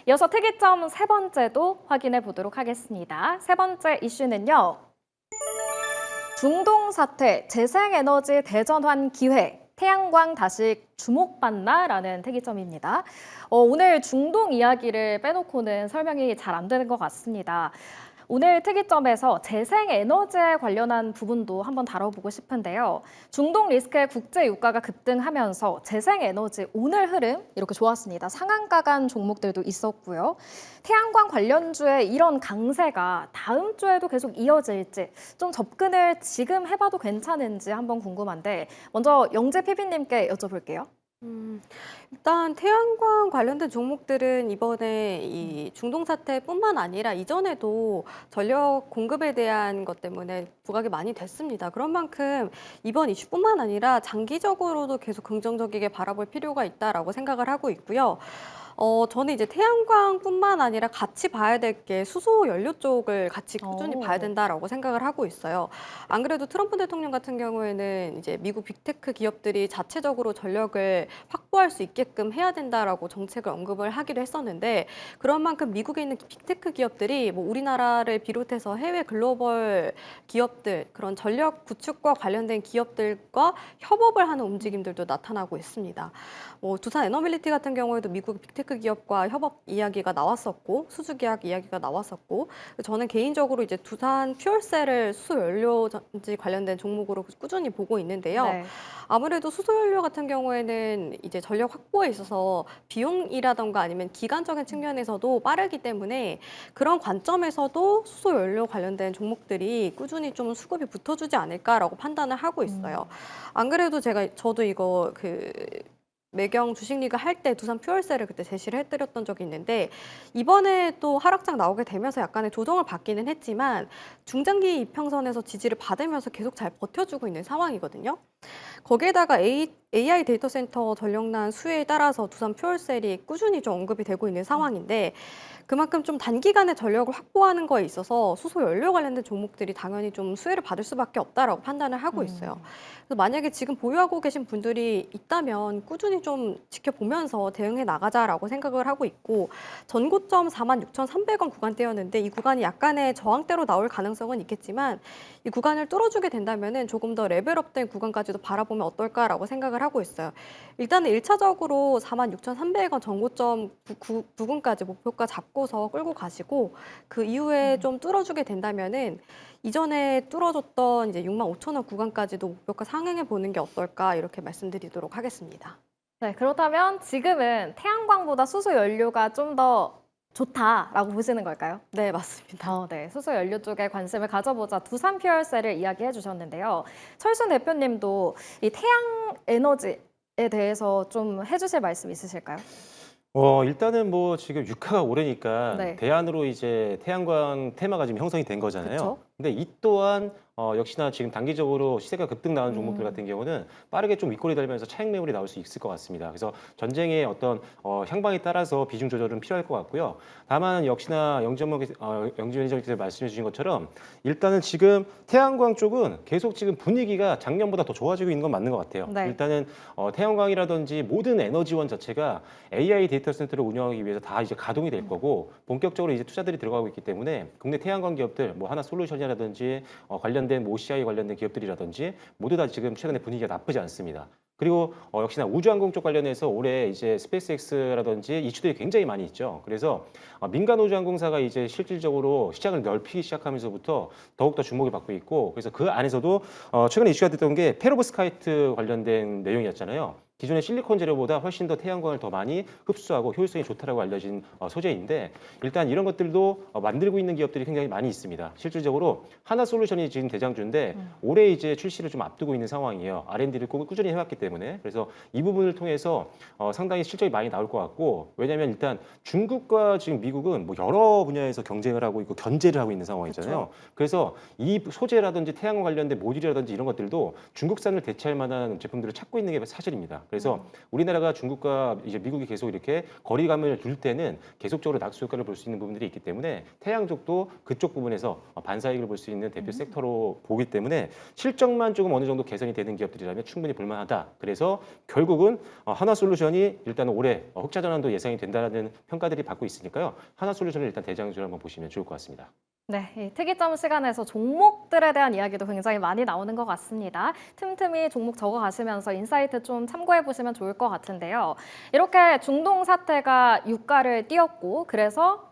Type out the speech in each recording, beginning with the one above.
이어서 특이점 세 번째도 확인해 보도록 하겠습니다. 세 번째 이슈는요. 중동 사태, 재생에너지 대전환 기회, 태양광 다시 주목받나라는 특이점입니다. 오늘 중동 이야기를 빼놓고는 설명이 잘 안 되는 것 같습니다. 오늘 특이점에서 재생에너지에 관련한 부분도 한번 다뤄보고 싶은데요. 중동 리스크의 국제 유가가 급등하면서 재생에너지 오늘 흐름 이렇게 좋았습니다. 상한가 간 종목들도 있었고요. 태양광 관련주의 이런 강세가 다음 주에도 계속 이어질지 좀 접근을 지금 해봐도 괜찮은지 한번 궁금한데 먼저 영재 PB님께 여쭤볼게요. 일단 태양광 관련된 종목들은 이번에 이 중동 사태뿐만 아니라 이전에도 전력 공급에 대한 것 때문에 부각이 많이 됐습니다. 그런 만큼 이번 이슈뿐만 아니라 장기적으로도 계속 긍정적이게 바라볼 필요가 있다라고 생각을 하고 있고요. 저는 이제 태양광뿐만 아니라 같이 봐야 될 게 수소 연료 쪽을 같이 꾸준히 봐야 된다라고 생각을 하고 있어요. 안 그래도 트럼프 대통령 같은 경우에는 이제 미국 빅테크 기업들이 자체적으로 전력을 확보할 수 있게끔 해야 된다라고 정책을 언급을 하기도 했었는데 그런 만큼 미국에 있는 빅테크 기업들이 뭐 우리나라를 비롯해서 해외 글로벌 기업들 그런 전력 구축과 관련된 기업들과 협업을 하는 움직임들도 나타나고 있습니다. 뭐 두산 에너빌리티 같은 경우에도 미국 빅테크 기업과 협업 이야기가 나왔었고 수주 계약 이야기가 나왔었고 저는 개인적으로 이제 두산 퓨얼셀을 수소 연료전지 관련된 종목으로 꾸준히 보고 있는데요. 네. 아무래도 수소 연료 같은 경우에는 이제 전력 확보에 있어서 비용이라던가 아니면 기간적인 측면에서도 빠르기 때문에 그런 관점에서도 수소 연료 관련된 종목들이 꾸준히 좀 수급이 붙어주지 않을까라고 판단을 하고 있어요. 안 그래도 저도 이거 매경 주식리그 할 때 두산 퓨얼셀을 그때 제시를 해드렸던 적이 있는데 이번에 또 하락장 나오게 되면서 약간의 조정을 받기는 했지만 중장기 이평선에서 지지를 받으면서 계속 잘 버텨주고 있는 상황이거든요. 거기에다가 AI 데이터 센터 전력난 수혜에 따라서 두산 퓨얼셀이 꾸준히 좀 언급이 되고 있는 상황인데 그만큼 좀 단기간에 전력을 확보하는 거에 있어서 수소 연료 관련된 종목들이 당연히 좀 수혜를 받을 수밖에 없다라고 판단을 하고 있어요. 그래서 만약에 지금 보유하고 계신 분들이 있다면 꾸준히 좀 지켜보면서 대응해 나가자라고 생각을 하고 있고 전고점 46,300원 구간대였는데 이 구간이 약간의 저항대로 나올 가능성은 있겠지만 이 구간을 뚫어주게 된다면은 조금 더 레벨업된 구간까지도 바라보면 어떨까라고 생각을 하고 있어요. 일단은 1차적으로 46,300원 전고점 부근까지 목표가 잡고서 끌고 가시고 그 이후에 좀 뚫어주게 된다면은 이전에 뚫어줬던 이제 65,000원 구간까지도 목표가 상향해 보는 게 어떨까 이렇게 말씀드리도록 하겠습니다. 네, 그렇다면 지금은 태양광보다 수소 연료가 좀 더 좋다라고 보시는 걸까요? 네, 맞습니다. 네. 수소 연료 쪽에 관심을 가져보자 두산 퓨얼셀을 이야기해 주셨는데요. 철순 대표님도 이 태양 에너지에 대해서 좀 해주실 말씀 있으실까요? 일단은 뭐 지금 유가가 오르니까 네. 대안으로 이제 태양광 테마가 지금 형성이 된 거잖아요. 그쵸? 근데 이 또한 역시나 지금 단기적으로 시세가 급등 나온 종목들 같은 경우는 빠르게 좀 윗골이 달면서 차익 매물이 나올 수 있을 것 같습니다. 그래서 전쟁의 어떤 향방에 따라서 비중 조절은 필요할 것 같고요. 다만 역시나 영지원 회장님께서 말씀해 주신 것처럼 일단은 지금 태양광 쪽은 계속 지금 분위기가 작년보다 더 좋아지고 있는 건 맞는 것 같아요. 네. 일단은 태양광이라든지 모든 에너지원 자체가 AI 데이터 센터를 운영하기 위해서 다 이제 가동이 될 거고 본격적으로 이제 투자들이 들어가고 있기 때문에 국내 태양광 기업들 뭐 하나솔루션이라든지 관련된 뭐 OCI 관련된 기업들이라든지 모두 다 지금 최근에 분위기가 나쁘지 않습니다. 그리고 역시나 우주항공 쪽 관련해서 올해 이제 스페이스X라든지 이슈들이 굉장히 많이 있죠. 그래서 민간 우주항공사가 이제 실질적으로 시장을 넓히기 시작하면서부터 더욱더 주목을 받고 있고 그래서 그 안에서도 최근에 이슈가 됐던 게 페로브스카이트 관련된 내용이었잖아요. 기존의 실리콘 재료보다 훨씬 더 태양광을 더 많이 흡수하고 효율성이 좋다라고 알려진 소재인데 일단 이런 것들도 만들고 있는 기업들이 굉장히 많이 있습니다. 실질적으로 하나솔루션이 지금 대장주인데 올해 이제 출시를 좀 앞두고 있는 상황이에요. R&D를 꾸준히 해왔기 때문에 그래서 이 부분을 통해서 상당히 실적이 많이 나올 것 같고 왜냐하면 일단 중국과 지금 미국은 뭐 여러 분야에서 경쟁을 하고 있고 견제를 하고 있는 상황이잖아요. 그래서 이 소재라든지 태양광 관련된 모듈이라든지 이런 것들도 중국산을 대체할 만한 제품들을 찾고 있는 게 사실입니다. 그래서 우리나라가 중국과 이제 미국이 계속 이렇게 거리감을 둘 때는 계속적으로 낙수 효과를 볼 수 있는 부분들이 있기 때문에 태양쪽도 그쪽 부분에서 반사이익을 볼 수 있는 대표 섹터로 보기 때문에 실적만 조금 어느 정도 개선이 되는 기업들이라면 충분히 볼만하다. 그래서 결국은 하나솔루션이 일단 올해 흑자 전환도 예상이 된다는 평가들이 받고 있으니까요. 하나솔루션을 일단 대장주로 한번 보시면 좋을 것 같습니다. 네, 이 특이점 시간에서 종목들에 대한 이야기도 굉장히 많이 나오는 것 같습니다. 틈틈이 종목 적어가시면서 인사이트 좀 참고해 보시면 좋을 것 같은데요. 이렇게 중동 사태가 유가를 띄웠고 그래서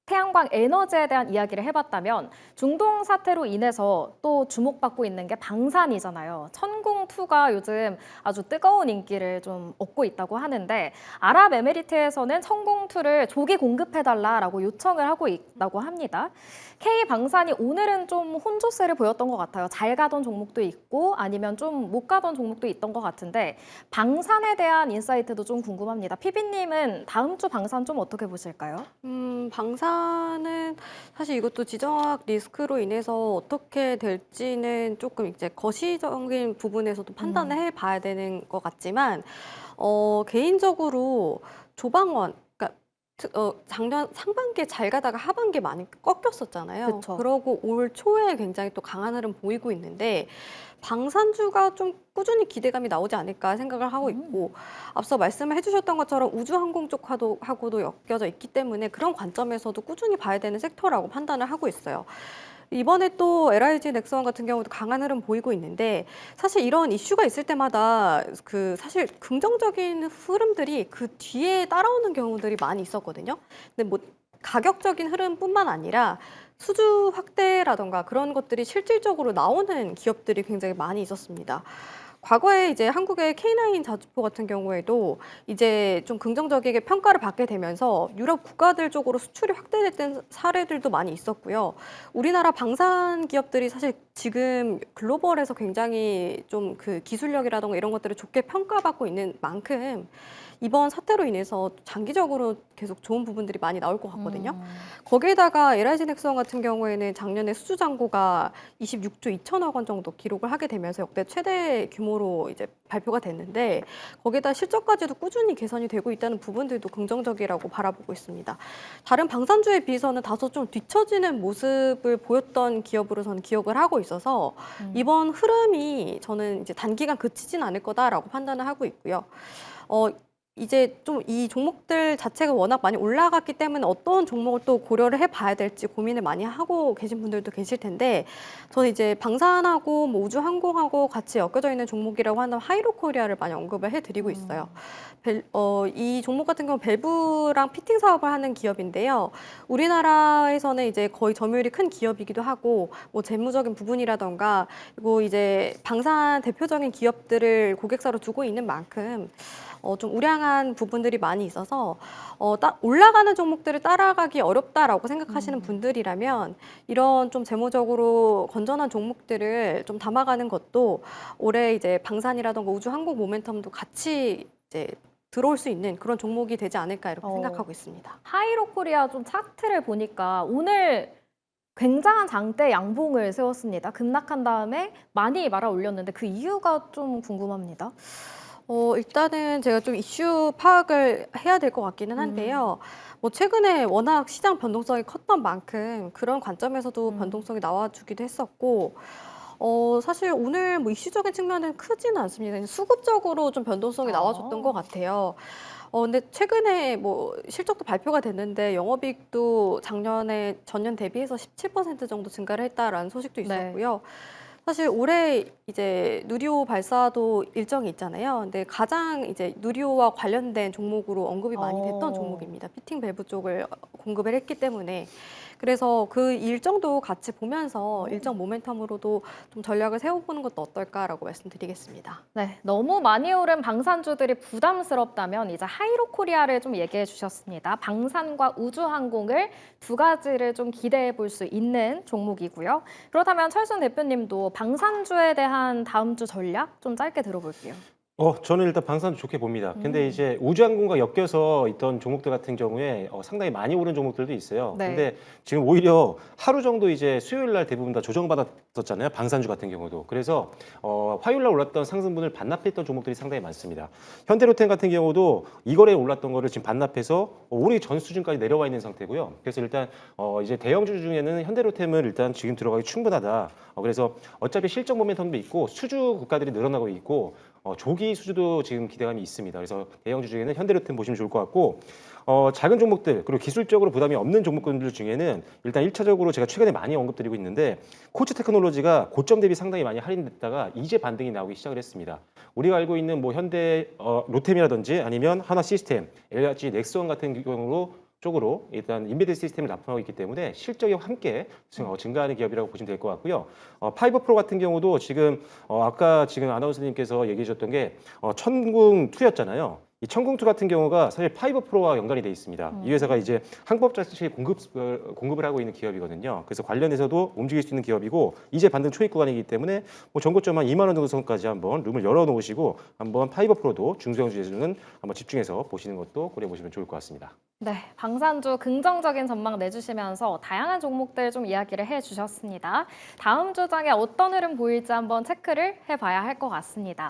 태양광 에너지에 대한 이야기를 해봤다면 중동 사태로 인해서 또 주목받고 있는 게 방산이잖아요. 천궁2가 요즘 아주 뜨거운 인기를 좀 얻고 있다고 하는데 아랍에미리트에서는 천궁2를 조기 공급해달라라고 요청을 하고 있다고 합니다. K방산이 오늘은 좀 혼조세를 보였던 것 같아요. 잘 가던 종목도 있고 아니면 좀 못 가던 종목도 있던 것 같은데 방산에 대한 인사이트도 좀 궁금합니다. 피비님은 다음 주 방산 좀 어떻게 보실까요? 방사는 사실 이것도 지정학 리스크로 인해서 어떻게 될지는 조금 이제 거시적인 부분에서도 판단을 해봐야 되는 것 같지만, 개인적으로 조방원, 그러니까 작년 상반기에 잘 가다가 하반기에 많이 꺾였었잖아요. 그쵸. 그러고 올 초에 굉장히 또 강한 흐름 보이고 있는데, 방산주가 좀 꾸준히 기대감이 나오지 않을까 생각을 하고 있고, 앞서 말씀을 해주셨던 것처럼 우주항공 쪽하고도 엮여져 있기 때문에 그런 관점에서도 꾸준히 봐야 되는 섹터라고 판단을 하고 있어요. 이번에 또 LIG 넥스원 같은 경우도 강한 흐름 보이고 있는데, 사실 이런 이슈가 있을 때마다 사실 긍정적인 흐름들이 그 뒤에 따라오는 경우들이 많이 있었거든요. 근데 뭐 가격적인 흐름뿐만 아니라 수주 확대라던가 그런 것들이 실질적으로 나오는 기업들이 굉장히 많이 있었습니다. 과거에 이제 한국의 K9 자주포 같은 경우에도 이제 좀 긍정적이게 평가를 받게 되면서 유럽 국가들 쪽으로 수출이 확대됐던 사례들도 많이 있었고요. 우리나라 방산 기업들이 사실 지금 글로벌에서 굉장히 좀 그 기술력이라던가 이런 것들을 좋게 평가받고 있는 만큼 이번 사태로 인해서 장기적으로 계속 좋은 부분들이 많이 나올 것 같거든요. 거기에다가 LIG 넥스원 같은 경우에는 작년에 수주 잔고가 26조 2천억 원 정도 기록을 하게 되면서 역대 최대 규모로 이제 발표가 됐는데, 거기에다 실적까지도 꾸준히 개선이 되고 있다는 부분들도 긍정적이라고 바라보고 있습니다. 다른 방산주에 비해서는 다소 좀 뒤처지는 모습을 보였던 기업으로 저는 기억을 하고 있어서 이번 흐름이 저는 이제 단기간 그치진 않을 거다라고 판단을 하고 있고요. 이제 좀 이 종목들 자체가 워낙 많이 올라갔기 때문에 어떤 종목을 또 고려를 해봐야 될지 고민을 많이 하고 계신 분들도 계실 텐데, 저는 이제 방산하고 뭐 우주항공하고 같이 엮여져 있는 종목이라고 하는 하이로코리아를 많이 언급을 해드리고 있어요. 이 종목 같은 경우는 밸브랑 피팅 사업을 하는 기업인데요. 우리나라에서는 이제 거의 점유율이 큰 기업이기도 하고, 뭐 재무적인 부분이라던가, 그리고 이제 방산 대표적인 기업들을 고객사로 두고 있는 만큼 좀 우량한 부분들이 많이 있어서 올라가는 종목들을 따라가기 어렵다라고 생각하시는 분들이라면 이런 좀 재무적으로 건전한 종목들을 좀 담아가는 것도 올해 이제 방산이라던가 우주항공 모멘텀도 같이 이제 들어올 수 있는 그런 종목이 되지 않을까 이렇게 생각하고 있습니다. 하이로코리아 좀 차트를 보니까 오늘 굉장한 장대 양봉을 세웠습니다. 급락한 다음에 많이 말아 올렸는데 그 이유가 좀 궁금합니다. 일단은 제가 좀 이슈 파악을 해야 될 것 같기는 한데요. 뭐 최근에 워낙 시장 변동성이 컸던 만큼 그런 관점에서도 변동성이 나와주기도 했었고, 사실 오늘 뭐 이슈적인 측면은 크지는 않습니다. 수급적으로 좀 변동성이 나와줬던 것 같아요. 근데 최근에 뭐 실적도 발표가 됐는데 영업이익도 전년 대비해서 17% 정도 증가를 했다라는 소식도 있었고요. 사실 올해 이제 누리호 발사도 일정이 있잖아요. 근데 가장 이제 누리호와 관련된 종목으로 언급이 많이 됐던 종목입니다. 피팅 밸브 쪽을 공급을 했기 때문에. 그래서 그 일정도 같이 보면서 일정 모멘텀으로도 좀 전략을 세워보는 것도 어떨까라고 말씀드리겠습니다. 네, 너무 많이 오른 방산주들이 부담스럽다면 이제 하이로코리아를 좀 얘기해 주셨습니다. 방산과 우주항공을 두 가지를 좀 기대해 볼 수 있는 종목이고요. 그렇다면 철순 대표님도 방산주에 대한 다음 주 전략 좀 짧게 들어볼게요. 저는 일단 방산주 좋게 봅니다. 근데 이제 우주항공과 엮여서 있던 종목들 같은 경우에 상당히 많이 오른 종목들도 있어요. 네. 근데 지금 오히려 하루 정도 이제 수요일 날 대부분 다 조정받았었잖아요. 방산주 같은 경우도. 그래서 화요일 날 올랐던 상승분을 반납했던 종목들이 상당히 많습니다. 현대로템 같은 경우도 이거래에 올랐던 거를 지금 반납해서 오늘 전 수준까지 내려와 있는 상태고요. 그래서 일단 이제 대형주 중에는 현대로템은 일단 지금 들어가기 충분하다. 그래서 어차피 실적 모멘텀도 있고 수주 국가들이 늘어나고 있고 조기 수주도 지금 기대감이 있습니다. 그래서 대형주 중에는 현대로템 보시면 좋을 것 같고 작은 종목들 그리고 기술적으로 부담이 없는 종목군들 중에는 일단 1차적으로 제가 최근에 많이 언급드리고 있는데 코츠 테크놀로지가 고점 대비 상당히 많이 할인됐다가 이제 반등이 나오기 시작을 했습니다. 우리가 알고 있는 뭐 현대 로템이라든지 아니면 하나 시스템, LG 넥스원 같은 경우로 쪽으로 일단 인베드 시스템을 납품하고 있기 때문에 실적이 함께 증가하는 기업이라고 보시면 될 것 같고요. 파이버 프로 같은 경우도 지금 아까 지금 아나운서님께서 얘기해 주셨던 게 천궁2였잖아요. 이 천궁2 같은 경우가 사실 파이버 프로와 연관이 돼 있습니다. 이 회사가 이제 항법자체 공급을 하고 있는 기업이거든요. 그래서 관련해서도 움직일 수 있는 기업이고 이제 반등 초입 구간이기 때문에 뭐 전고점 한 2만 원 정도 선까지 한번 룸을 열어 놓으시고 한번 파이버 프로도 중소형주에서는 한번 집중해서 보시는 것도 고려해 보시면 좋을 것 같습니다. 네, 방산주 긍정적인 전망 내주시면서 다양한 종목들 좀 이야기를 해주셨습니다. 다음 주장에 어떤 흐름 보일지 한번 체크를 해봐야 할 것 같습니다.